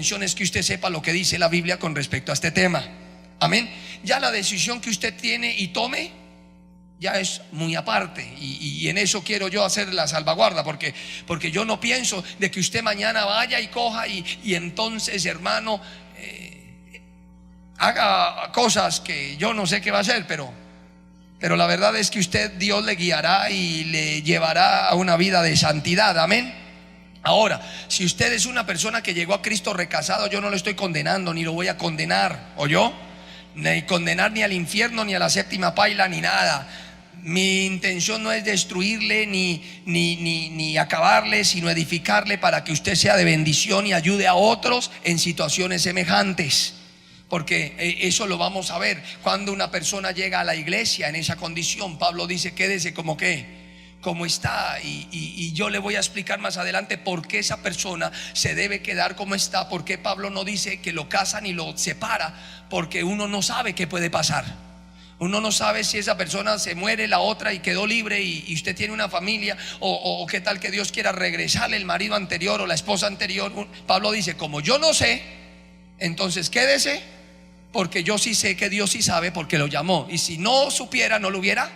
intención es que usted sepa lo que dice la Biblia con respecto a este tema. Amén. Ya la decisión que usted tiene y tome ya es muy aparte, y en eso quiero yo hacer la salvaguarda, porque yo no pienso de que usted mañana vaya y coja y entonces, hermano, haga cosas que yo no sé qué va a hacer, pero la verdad es que usted, Dios le guiará y le llevará a una vida de santidad. Amén. Ahora, si usted es una persona que llegó a Cristo recasado, yo no lo estoy condenando ni lo voy a condenar, ¿oyó? Ni condenar ni al infierno ni a la séptima paila ni nada. Mi intención no es destruirle ni acabarle, sino edificarle para que usted sea de bendición y ayude a otros en situaciones semejantes. Porque eso lo vamos a ver cuando una persona llega a la iglesia en esa condición. Pablo dice: quédese como está, y yo le voy a explicar más adelante por qué esa persona se debe quedar como está. Porque Pablo no dice que lo casa ni lo separa, porque uno no sabe qué puede pasar. Uno no sabe si esa persona se muere, la otra, y quedó libre, y usted tiene una familia, o qué tal que Dios quiera regresarle el marido anterior o la esposa anterior. Pablo dice: como yo no sé, entonces quédese, porque yo sí sé que Dios sí sabe, porque lo llamó, y si no supiera no lo hubiera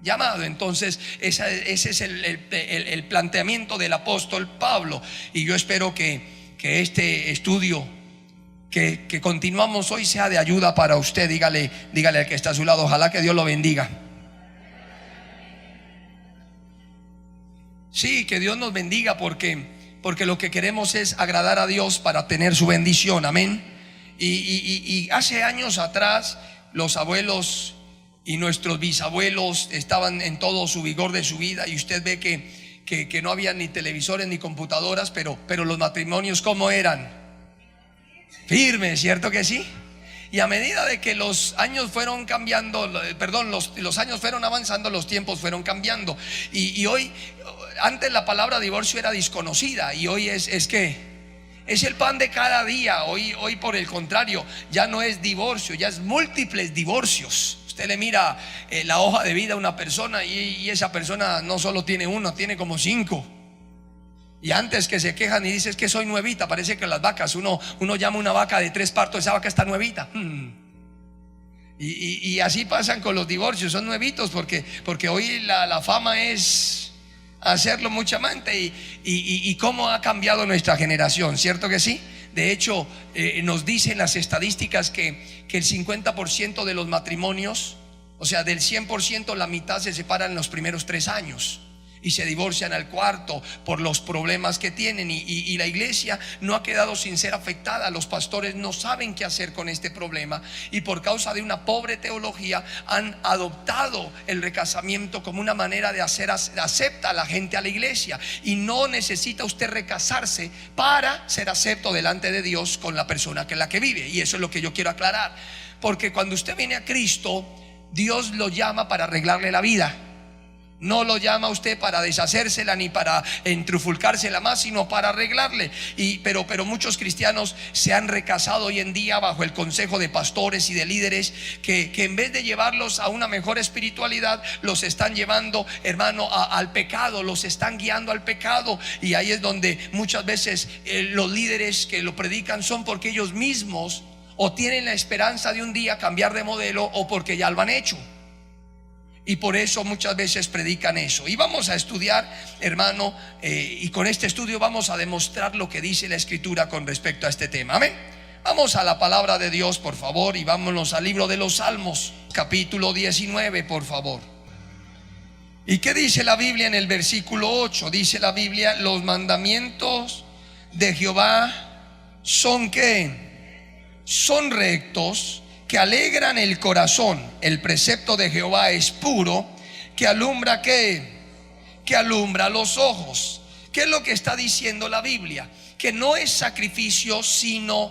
llamado. Entonces ese es el planteamiento del apóstol Pablo, y yo espero que este estudio que continuamos hoy sea de ayuda para usted. Dígale al que está a su lado: ojalá que Dios lo bendiga. Sí, que Dios nos bendiga, porque lo que queremos es agradar a Dios para tener su bendición. Amén. Y hace años atrás, los abuelos y nuestros bisabuelos estaban en todo su vigor de su vida, y usted ve que no había ni televisores ni computadoras, pero los matrimonios, ¿cómo eran? Firmes, ¿cierto que sí? Y a medida de que los años fueron cambiando, los años fueron avanzando, los tiempos fueron cambiando, y hoy, antes la palabra divorcio era desconocida, y hoy es el pan de cada día. Hoy por el contrario, ya no es divorcio, ya es múltiples divorcios. Usted le mira la hoja de vida a una persona, y esa persona no solo tiene uno, tiene como 5. Y antes que se quejan y dicen: es que soy nuevita. Parece que las vacas, uno llama a una vaca de 3 partos, esa vaca está nuevita. Y así pasan con los divorcios, son nuevitos, porque hoy la fama es hacerlo mucha amante, y cómo ha cambiado nuestra generación, ¿cierto que sí? De hecho, nos dicen las estadísticas que el 50% de los matrimonios, o sea, del 100%, la mitad se separan en los primeros 3 años y se divorcian al cuarto por los problemas que tienen, y la iglesia no ha quedado sin ser afectada. Los pastores no saben qué hacer con este problema, y por causa de una pobre teología han adoptado el recasamiento como una manera de hacer acepta a la gente a la iglesia, y no necesita usted recasarse para ser acepto delante de Dios con la persona que la que vive. Y eso es lo que yo quiero aclarar, porque cuando usted viene a Cristo, Dios lo llama para arreglarle la vida. No lo llama a usted para deshacérsela ni para entrufulcársela más, sino para arreglarle. Pero muchos cristianos se han recasado hoy en día bajo el consejo de pastores y de líderes que en vez de llevarlos a una mejor espiritualidad, los están llevando, hermano, al pecado, los están guiando al pecado. Y ahí es donde muchas veces los líderes que lo predican son porque ellos mismos o tienen la esperanza de un día cambiar de modelo, o porque ya lo han hecho. Y por eso muchas veces predican eso. Y vamos a estudiar, hermano, y con este estudio vamos a demostrar lo que dice la Escritura con respecto a este tema. Amén. Vamos a la palabra de Dios, por favor, y vámonos al libro de los Salmos, capítulo 19, por favor. ¿Y qué dice la Biblia en el versículo 8? Dice la Biblia: los mandamientos de Jehová son ¿qué? Son rectos, que alegran el corazón. El precepto de Jehová es puro, que alumbra ¿qué? Que alumbra los ojos. ¿Qué es lo que está diciendo la Biblia? Que no es sacrificio, sino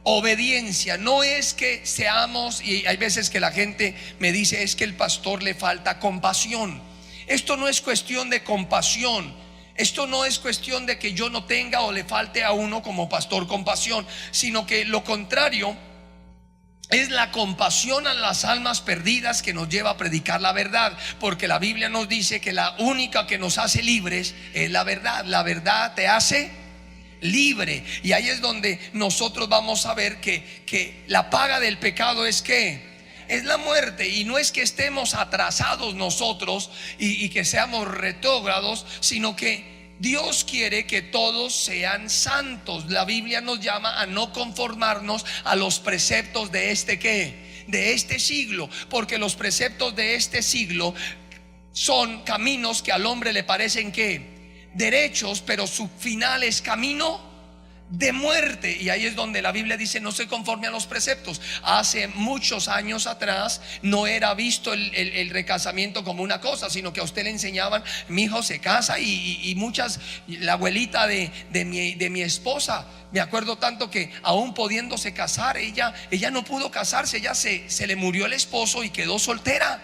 obediencia. No es que seamos, y hay veces que la gente me dice: es que el pastor le falta compasión. Esto no es cuestión de compasión. Esto no es cuestión de que yo no tenga o le falte a uno como pastor compasión, sino que lo contrario es la compasión a las almas perdidas que nos lleva a predicar la verdad. Porque la Biblia nos dice que la única que nos hace libres es la verdad. La verdad te hace libre. Y ahí es donde nosotros vamos a ver que la paga del pecado es que es la muerte. Y no es que estemos atrasados nosotros y que seamos retrógrados, sino que Dios quiere que todos sean santos. La Biblia nos llama a no conformarnos a los preceptos de de este siglo, porque los preceptos de este siglo son caminos que al hombre le parecen derechos, pero su final es camino de muerte. Y ahí es donde la Biblia dice: no se conforme a los preceptos. Hace muchos años atrás no era visto el recasamiento como una cosa, sino que a usted le enseñaban: mi hijo se casa, y muchas, la abuelita de mi esposa, me acuerdo tanto que aún pudiéndose casar, ella no pudo casarse. Ella se le murió el esposo y quedó soltera.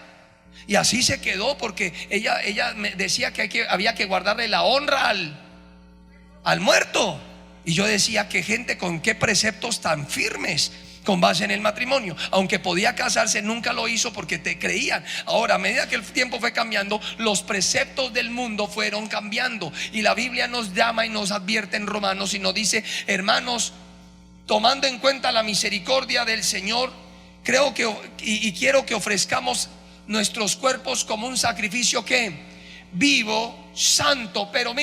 Y así se quedó, porque ella me decía que había que guardarle la honra al muerto. Y yo decía: que gente, con qué preceptos tan firmes con base en el matrimonio. Aunque podía casarse, nunca lo hizo porque te creían. Ahora, a medida que el tiempo fue cambiando, los preceptos del mundo fueron cambiando. Y la Biblia nos llama y nos advierte en Romanos y nos dice: hermanos, tomando en cuenta la misericordia del Señor, creo que y quiero que ofrezcamos nuestros cuerpos como un sacrificio vivo, santo, pero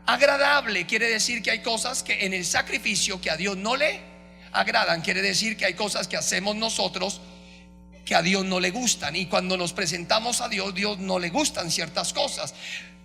agradable. Quiere decir que hay cosas que en el sacrificio que a Dios no le agradan. Quiere decir que hay cosas que hacemos nosotros que a Dios no le gustan. Y cuando nos presentamos a Dios, Dios no le gustan ciertas cosas.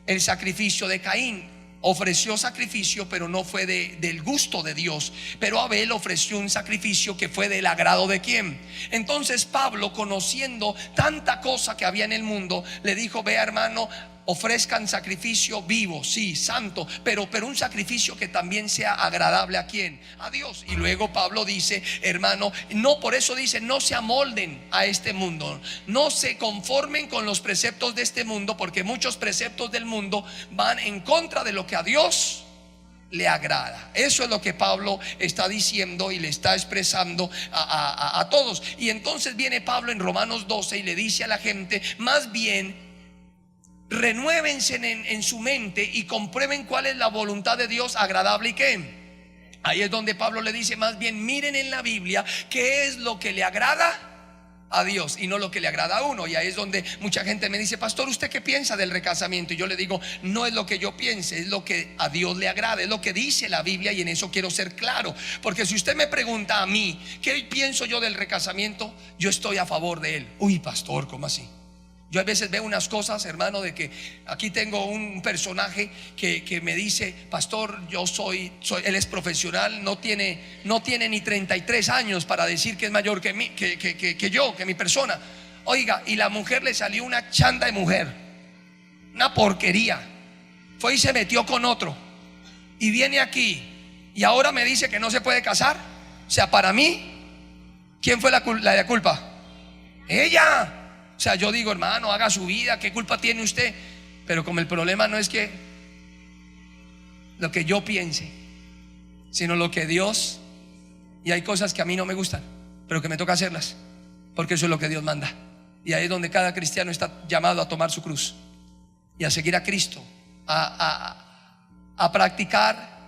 El sacrificio de Caín: ofreció sacrificio, pero no fue del gusto de Dios. Pero Abel ofreció un sacrificio que fue del agrado de ¿quién? Entonces Pablo, conociendo tanta cosa que había en el mundo, le dijo: vea, hermano, ofrezcan sacrificio vivo, sí, santo, pero un sacrificio que también sea agradable ¿a quién? A Dios. Y luego Pablo dice: hermano, no, por eso dice: no se amolden a este mundo, no se conformen con los preceptos de este mundo, porque muchos preceptos del mundo van en contra de lo que a Dios le agrada. Eso es lo que Pablo está diciendo y le está expresando a todos. Y entonces viene Pablo en Romanos 12 y le dice a la gente: más bien renuévense en su mente y comprueben cuál es la voluntad de Dios, agradable y ¿qué? Ahí es donde Pablo le dice: más bien miren en la Biblia qué es lo que le agrada a Dios y no lo que le agrada a uno. Y ahí es donde mucha gente me dice: pastor, ¿usted qué piensa del recasamiento? Y yo le digo: no es lo que yo piense, es lo que a Dios le agrada, es lo que dice la Biblia. Y en eso quiero ser claro, porque si usted me pregunta a mí qué pienso yo del recasamiento, yo estoy a favor de él. Uy, pastor, ¿cómo así? Yo a veces veo unas cosas, hermano, de que aquí tengo un personaje que me dice: pastor, él es profesional, no tiene ni 33 años para decir que es mayor que mi persona. Oiga, y la mujer le salió una chanda de mujer, una porquería. Fue y se metió con otro. Y viene aquí y ahora me dice que no se puede casar. O sea, para mí, ¿quién fue la de culpa? Ella. O sea, yo digo: hermano, haga su vida, ¿qué culpa tiene usted? Pero como el problema no es que lo que yo piense, sino lo que Dios, y hay cosas que a mí no me gustan, pero que me toca hacerlas, porque eso es lo que Dios manda. Y ahí es donde cada cristiano está llamado a tomar su cruz y a seguir a Cristo, a practicar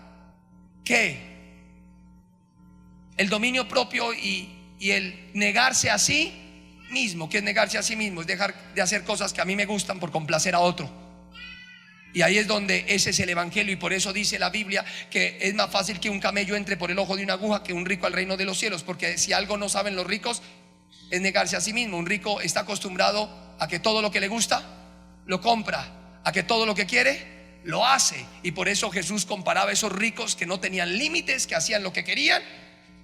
¿qué? El dominio propio y el negarse a sí mismo. ¿Qué es negarse a sí mismo? Es dejar de hacer cosas que a mí me gustan por complacer a otro. Y ahí es donde ese es el evangelio. Y por eso dice la Biblia que es más fácil que un camello entre por el ojo de una aguja que un rico al reino de los cielos. Porque si algo no saben los ricos, es negarse a sí mismo. Un rico está acostumbrado a que todo lo que le gusta lo compra, a que todo lo que quiere lo hace. Y por eso Jesús comparaba a esos ricos que no tenían límites, que hacían lo que querían,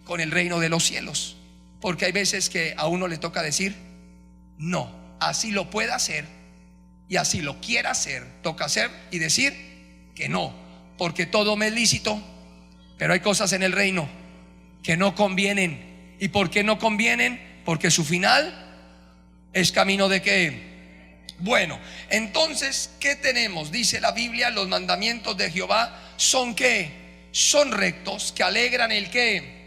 con el reino de los cielos. Porque hay veces que a uno le toca decir: no, así lo pueda hacer y así lo quiera hacer, toca hacer y decir que no, porque todo me es lícito, pero hay cosas en el reino que no convienen. ¿Y por qué no convienen? Porque su final es camino de ¿qué? Bueno, entonces, ¿qué tenemos? Dice la Biblia: los mandamientos de Jehová son ¿qué? Son rectos, que alegran el ¿qué?